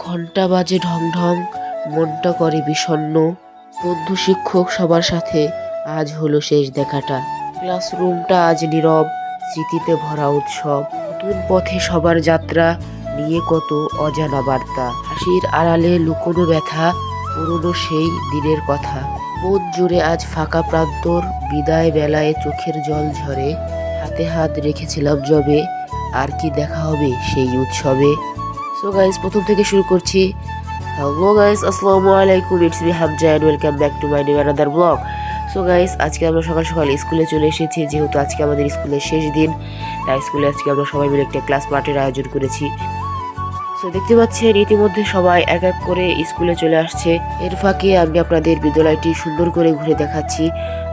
ঘন্টা বাজে ঢং ঢং, মনটা করে বিষণ্ণ। বন্ধু শিক্ষক সবার সাথে আজ হলো শেষ দেখাটা। ক্লাসরুমটা আজ নীরব, স্মৃতিতে ভরা উৎসব। নতুন পথে সবার যাত্রা, নিয়ে কত অজানা বার্তা। হাসির আড়ালে লুকোনো ব্যথা, পুরনো সেই দিনের কথা। মন জুড়ে আজ ফাঁকা প্রান্তর, বিদায় বেলায় চোখের জল ঝরে। হাতে হাত রেখেছিলাম যবে, আর কি দেখা হবে সেই উৎসবে। সো গাইস, প্রথম থেকে শুরু করছি। হ্যালো গাইস, আসসালামু আলাইকুম, it's me Hamza and welcome back to my new another blog. So guys, আজকে আমরা সকাল সকাল স্কুলে চলে এসেছি, যেহেতু আজকে আমাদের স্কুলের শেষ দিন। তাই স্কুলে আজকে আমরা সবাই মিলে একটা ক্লাস পার্টির আয়োজন করেছি। সো দেখতে পাচ্ছেন ইতিমধ্যে সবাই এক এক করে স্কুলে চলে আসছে। এর ফাঁকে আমি আপনাদের বিদ্যালয়টি সুন্দর করে ঘুরে দেখাচ্ছি।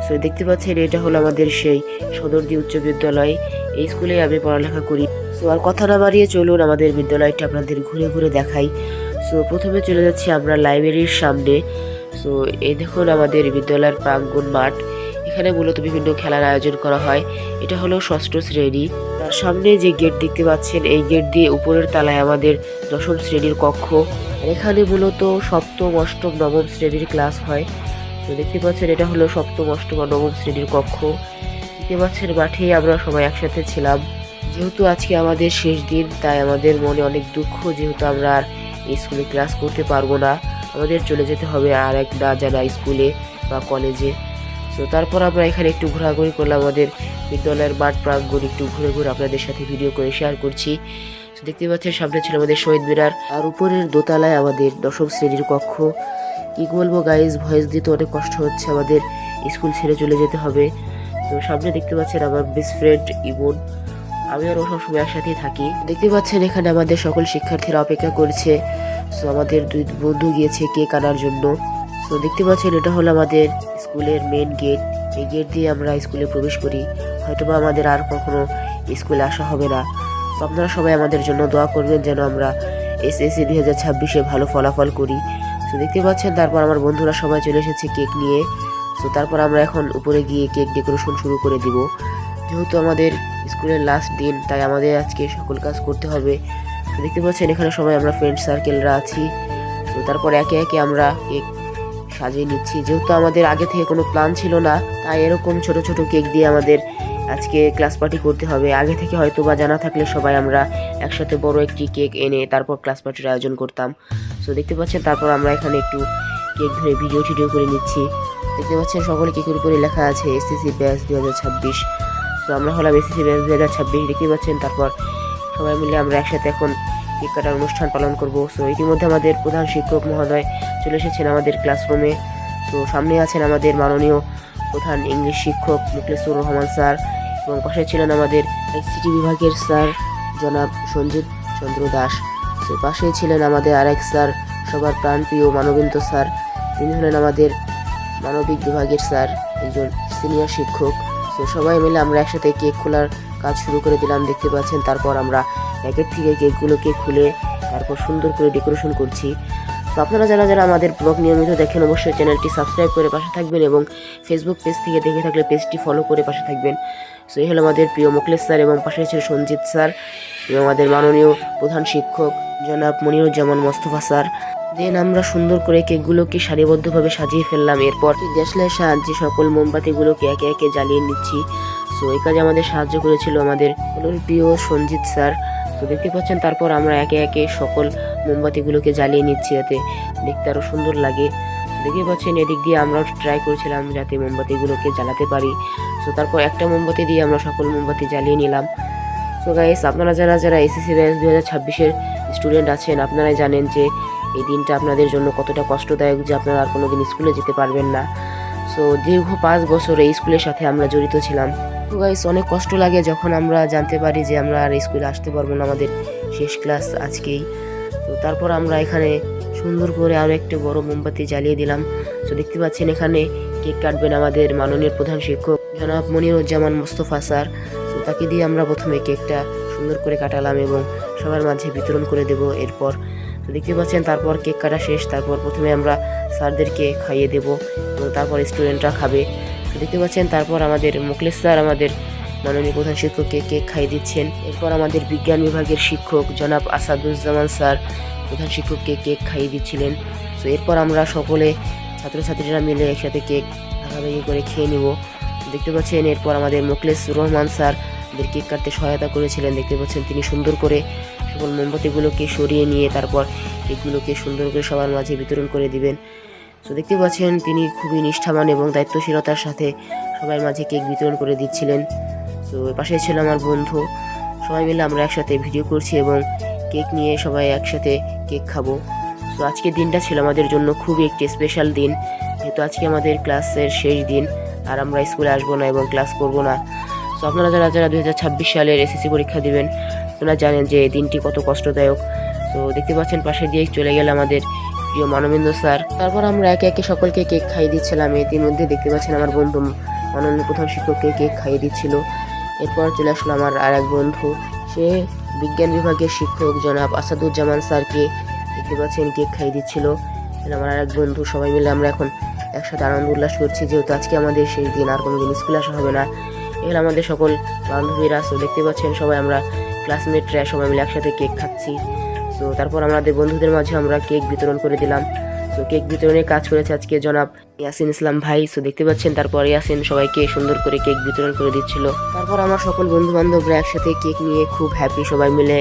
সো দেখতে পাচ্ছেন এটা হলো আমাদের সেই সদরদি উচ্চ বিদ্যালয়। এই স্কুলে আমি পড়ালেখা করি। সো আর কথা না বাড়িয়ে চলুন আমাদের বিদ্যালয়টা আপনাদের ঘুরে ঘুরে দেখাই। সো প্রথমে চলে যাচ্ছি আমরা লাইব্রেরির সামনে। সো এই দেখুন আমাদের বিদ্যালয়ের প্রাঙ্গণ মাঠ। এখানে মূলত বিভিন্ন খেলার আয়োজন করা হয়। এটা হলো ষষ্ঠ শ্রেণী। তার সামনে যে গেট দেখতে পাচ্ছেন, এই গেট দিয়ে উপরের তলায় আমাদের দশম শ্রেণীর কক্ষ। এখানে মূলত সপ্তম, অষ্টম, নবম শ্রেণীর ক্লাস হয়। তো দেখতে পাচ্ছেন এটা হলো সপ্তম, অষ্টম আর নবম শ্রেণীর কক্ষ। দেখতে পাচ্ছেন মাঠে আমরা সবাই একসাথে ছিলাম। যেহেতু আজকে আমাদের শেষ দিন, তাই আমাদের মনে অনেক দুঃখ, যেহেতু আমরা আর স্কুলে ক্লাস করতে পারবো না। আমাদের চলে যেতে হবে আর এক না জানা স্কুলে বা কলেজে। তো তারপর আমরা এখানে একটু ঘোরাঘুরি করলাম, আমাদের বিদ্যালয়ের মাঠ প্রাঙ্গণ একটু ঘুরে ঘুরে আপনাদের সাথে ভিডিও করে শেয়ার করছি। তো দেখতে পাচ্ছেন সামনে ছিল আমাদের শহীদ মিনার, আর উপরের দোতলায় আমাদের দশম শ্রেণীর কক্ষ। কি বলবো গাইজ, ভয়েস দিতে অনেক কষ্ট হচ্ছে, আমাদের স্কুল ছেড়ে চলে যেতে হবে। তো সামনে দেখতে পাচ্ছেন আমার বেস্ট ফ্রেন্ড ইমন, আমি আর ও সবসময় একসাথেই থাকি। দেখতে পাচ্ছেন এখানে আমাদের সকল শিক্ষার্থীরা অপেক্ষা করছে। সো আমাদের দুই বন্ধু গিয়েছে কেক আনার জন্য। সো দেখতে পাচ্ছেন এটা হলো আমাদের স্কুলের মেন গেট। এই গেট দিয়ে আমরা স্কুলে প্রবেশ করি। হয়তোবা আমাদের আর কখনো স্কুলে আসা হবে না। তো আপনারা সবাই আমাদের জন্য দোয়া করবেন যেন আমরা এসএসসি 2026-এ ভালো ফলাফল করি। তো দেখতে পাচ্ছেন তারপর আমার বন্ধুরা সবাই চলে এসেছে কেক নিয়ে। তো তারপর আমরা এখন উপরে গিয়ে কেক ডেকোরেশন শুরু করে দিব। যেহেতু আমাদের স্কুলের লাস্ট দিন, তাই আমাদের আজকে সকল কাজ করতে হবে। তো দেখতে পাচ্ছেন এখানে সবাই আমরা ফ্রেন্ড সার্কেলরা আছি। তো তারপর একে একে আমরা কেক সাজিয়ে নিচ্ছি। যেহেতু আমাদের আগে থেকে কোনো প্ল্যান ছিল না, তাই এরকম ছোট ছোট কেক দিয়ে আমাদের আজকে ক্লাস পার্টি করতে হবে। আগে থেকে হয়তো বা জানা থাকলে সবাই আমরা একসাথে বড় একটি কেক এনে তারপর ক্লাস পার্টির আয়োজন করতাম। তো দেখতে পাচ্ছেন তারপর আমরা এখানে একটু কেক ধরে ভিডিও টিডিও করে নিচ্ছি। দেখতে পাচ্ছেন সকলে কেকের উপরে লেখা আছে এসএসসি ব্যাচ 2026। তো আমরা হলাম এসএসসি ব্যাচ 2026। দেখতে পাচ্ছেন তারপর সবাই মিলে আমরা একসাথে এখন কেক কাটার অনুষ্ঠান পালন করব। সো ইতিমধ্যে আমাদের প্রধান শিক্ষক মহোদয় চলে এসেছেন আমাদের ক্লাসরুমে। তো সামনে আছেন আমাদের মাননীয় প্রধান ইংলিশ শিক্ষক মুখলেসুর রহমান স্যার, এবং পাশে ছিলেন আমাদের আইসিটি বিভাগের স্যার জনাব সঞ্জিত চন্দ্র দাস। তো পাশে ছিলেন আমাদের আরেক স্যার, সবার প্রাণপ্রিয় মানবেন্দ্র স্যার। তিনি হলেন আমাদের মানবিক বিভাগের স্যার, একজন সিনিয়র শিক্ষক। তো সবাই মিলে আমরা একসাথে কেক খোলার কাজ শুরু করে দিলাম। দেখতে পাচ্ছেন তারপর আমরা প্যাকেট থেকে কেকগুলোকে খুলে তারপর সুন্দর করে ডেকোরেশন করছি। তো আপনারা যারা যারা আমাদের ব্লগ নিয়মিত দেখেন, অবশ্যই চ্যানেলটি সাবস্ক্রাইব করে পাশে থাকবেন, এবং ফেসবুক পেজ থেকে দেখে থাকলে পেজটি ফলো করে পাশে থাকবেন। সো এই হলো আমাদের প্রিয় মুখলেস স্যার, এবং পাশে ছিল সঞ্জিত স্যার, এবং আমাদের মাননীয় প্রধান শিক্ষক জনাব মনিরুজ্জামান মোস্তফা স্যার। দেন আমরা সুন্দর করে কেকগুলোকে সারিবদ্ধভাবে সাজিয়ে ফেললাম। এরপর দেশলাইয়ের সাহায্যে সকল মোমবাতিগুলোকে একে একে জ্বালিয়ে নিচ্ছি। সো এই কাজে আমাদের সাহায্য করেছিল আমাদের প্রিয় সঞ্জিত স্যার। তো দেখতে পাচ্ছেন তারপর আমরা একে একে সকল মোমবাতিগুলোকে জ্বালিয়ে নিচ্ছি, যাতে দেখতে আরও সুন্দর লাগে। দেখতে পাচ্ছেন এদিক দিয়ে আমরাও ট্রাই করেছিলাম যাতে মোমবাতিগুলোকে জ্বালাতে পারি। তো তারপর একটা মোমবাতি দিয়ে আমরা সকল মোমবাতি জ্বালিয়ে নিলাম। সো গাইস, আপনারা যারা যারা এসএসসি ব্যাচ 2026-এর স্টুডেন্ট আছেন, আপনারাই জানেন যে এই দিনটা আপনাদের জন্য কতটা কষ্টদায়ক, যে আপনারা আর কোনোদিন স্কুলে যেতে পারবেন না। সো দীর্ঘ 5 বছর এই স্কুলের সাথে আমরা জড়িত ছিলাম। তো গাইস, অনেক কষ্ট লাগে যখন আমরা জানতে পারি যে আমরা আর স্কুলে আসতে পারবো না, আমাদের শেষ ক্লাস আজকেই। তো তারপর আমরা এখানে সুন্দর করে আরও একটু বড় মোমবাতি জ্বালিয়ে দিলাম। তো দেখতে পাচ্ছেন এখানে কেক কাটবেন আমাদের মাননীয় প্রধান শিক্ষক জনাব মনিরুজ্জামান মোস্তফা স্যার। তো তাকে দিয়ে আমরা প্রথমে কেকটা সুন্দর করে কাটালাম এবং সবার মাঝে বিতরণ করে দেব এরপর। তো দেখতে পাচ্ছেন তারপর কেক কাটা শেষ। তারপর প্রথমে আমরা স্যারদেরকে খাইয়ে দেব এবং তারপর স্টুডেন্টরা খাবে। তো দেখতে পাচ্ছেন তারপর আমাদের মুখলেস স্যার আমাদের মাননীয় প্রধান শিক্ষককে কেক খাইয়ে দিচ্ছেন। এরপর আমাদের বিজ্ঞান বিভাগের শিক্ষক জনাব আসাদুজ্জামান স্যার প্রধান শিক্ষককে কেক খাইয়ে দিচ্ছিলেন। তো এরপর আমরা সকলে ছাত্রছাত্রীরা মিলে একসাথে কেক ভাগাভাগি করে খেয়ে নিব। দেখতে পাচ্ছেন এরপর আমাদের মোখলেস রহমান স্যার আমাদের কেক কাটতে সহায়তা করেছিলেন। দেখতে পাচ্ছেন তিনি সুন্দর করে সকল মোমবাতিগুলোকে সরিয়ে নিয়ে তারপর কেকগুলোকে সুন্দর করে সবার মাঝে বিতরণ করে দিবেন। তো দেখতে পাচ্ছেন তিনি খুবই নিষ্ঠাবান এবং দায়িত্বশীলতার সাথে সবার মাঝে কেক বিতরণ করে দিচ্ছিলেন। তো পাশে ছিল আমার বন্ধু, সবাই মিলে আমরা একসাথে ভিডিও করছি এবং কেক নিয়ে সবাই একসাথে কেক খাবো। তো আজকের দিনটা ছিল আমাদের জন্য খুবই একটি স্পেশাল দিন, যেহেতু আজকে আমাদের ক্লাসের শেষ দিন আর আমরা স্কুলে আসবো না এবং ক্লাস করব না। তো আপনারা যারা যারা 2026 সালের এসএসসি পরীক্ষা দিবেন আপনারা জানেন যে এই দিনটি কত কষ্টদায়ক। তো দেখতে পাচ্ছেন পাশে দিয়ে চলে গেল আমাদের প্রিয় মানবেন্দ্র স্যার। তারপর আমরা একে একে সকলকে কেক খাইয়ে দিচ্ছিলাম। ইতিমধ্যে দেখতে পাচ্ছেন আমার বন্ধু মাননীয় প্রধান শিক্ষককে কেক খাইয়ে দিচ্ছিল। এরপর চলে আসলো আমার আর এক বন্ধু, সে বিজ্ঞান বিভাগের শিক্ষক জনাব আসাদুজ্জামান স্যারকে দেখতে পাচ্ছেন কেক খাইয়ে দিচ্ছিল। আমার আর এক বন্ধু, সবাই মিলে আমরা এখন একসাথে আনন্দ উল্লাস করছি, যেহেতু আজকে আমাদের সেই দিন, আর কোনোদিন স্কুলে আসা হবে না। এখানে আমাদের সকল বান্ধবীরা, তো দেখতে পাচ্ছেন সবাই আমরা ক্লাসমেটরা সবাই মিলে একসাথে কেক খাচ্ছি। তো তারপর আমাদের বন্ধুদের মাঝে আমরা কেক বিতরণ করে দিলাম। তো কেক বিতরণের কাজ করেছে আজকে জনাব ইয়াসিন ইসলাম ভাই। তো দেখতে পাচ্ছেন তারপর ইয়াসিন সবাইকে সুন্দর করে কেক বিতরণ করে দিচ্ছিল। তারপর আমার সকল বন্ধু বান্ধবরা একসাথে কেক নিয়ে খুব হ্যাপি, সবাই মিলে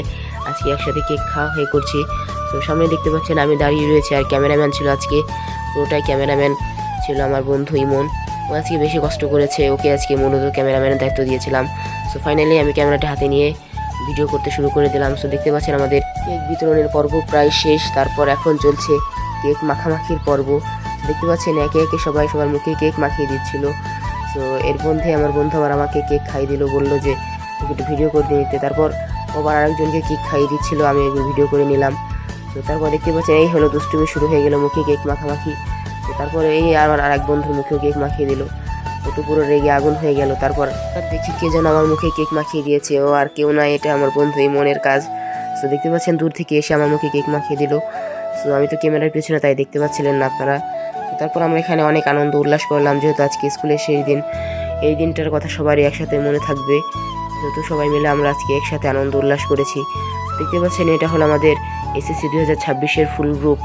আজকে একসাথে কেক খাওয়া হয়ে করছি। তো সামনে দেখতে পাচ্ছেন আমি দাঁড়িয়ে রয়েছি, আর ক্যামেরাম্যান ছিল আজকে পুরোটাই ক্যামেরাম্যান ছিল আমার বন্ধু ইমন। ও আজকে বেশি কষ্ট করেছে, ওকে আজকে মূলত ক্যামেরাম্যানের দায়িত্ব দিয়েছিলাম। সো ফাইনালি আমি ক্যামেরাটা হাতে নিয়ে ভিডিও করতে শুরু করে দিলাম। সো দেখতে পাচ্ছেন আমাদের কেক বিতরণের পর্ব প্রায় শেষ। তারপর এখন চলছে কেক মাখামাখির পর্ব। দেখতে পাচ্ছেন একে একে সবাই সবার মুখে কেক মাখিয়ে দিচ্ছিল। সো এর মধ্যে আমার বন্ধু আবার আমাকে কেক খাইয়ে দিল, বললো যে একটু ভিডিও করে নিতে। তারপর আবার আরেকজনকে কেক খাইয়ে দিচ্ছিল, আমি এগুলো ভিডিও করে নিলাম। তো তারপর দেখতে পাচ্ছেন এই হলো দুষ্টুমি শুরু হয়ে গেল, মুখে কেক মাখামাখি। তো তারপরে এই আমার আর এক বন্ধুর মুখেও কেক মাখিয়ে দিল, ও তো পুরো রেগে আগুন হয়ে গেল। তারপর দেখি কে যেন আমার মুখে কেক মাখিয়ে দিয়েছে, ও আর কেউ না, এটা আমার বন্ধু ইমনের কাজ। তো দেখতে পাচ্ছেন দূর থেকে এসে আমার মুখে কেক মাখিয়ে দিল। তো আমি তো ক্যামেরার পিছনে, তাই দেখতে পাচ্ছিলেন না আপনারা। তো তারপর আমরা এখানে অনেক আনন্দ উল্লাস করলাম, যেহেতু আজকে স্কুলের শেষ দিন। এই দিনটার কথা সবারই একসাথে মনে থাকবে, যেহেতু সবাই মিলে আমরা আজকে একসাথে আনন্দ উল্লাস করেছি। দেখতে পাচ্ছেন এটা হলো আমাদের এসএসসি 2026-এর ফুল গ্রুপ,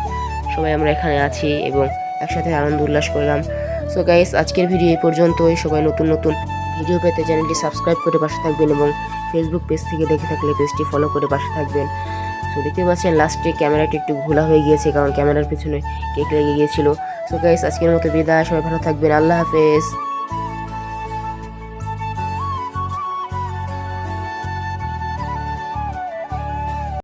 সবাই আমরা এখানে আছি এবং একসাথে আনন্দ উল্লাস করলাম। সো গাইস, আজকের ভিডিও এই পর্যন্তই। সবাই নতুন নতুন ভিডিও পেতে চ্যানেলটি সাবস্ক্রাইব করে পাশে থাকবেন এবং ফেসবুক পেজ থেকে দেখে থাকলে পেজটি ফলো করে পাশে থাকবেন। সো দেখতে পাচ্ছেন লাস্টে ক্যামেরাটি একটু ঘোলা হয়ে গিয়েছে, কারণ ক্যামেরার পিছনে কেক লেগে গিয়েছিল। সো গাইস, আজকের মতো বিদায়, সবাই ভালো থাকবেন, আল্লাহ হাফেজ।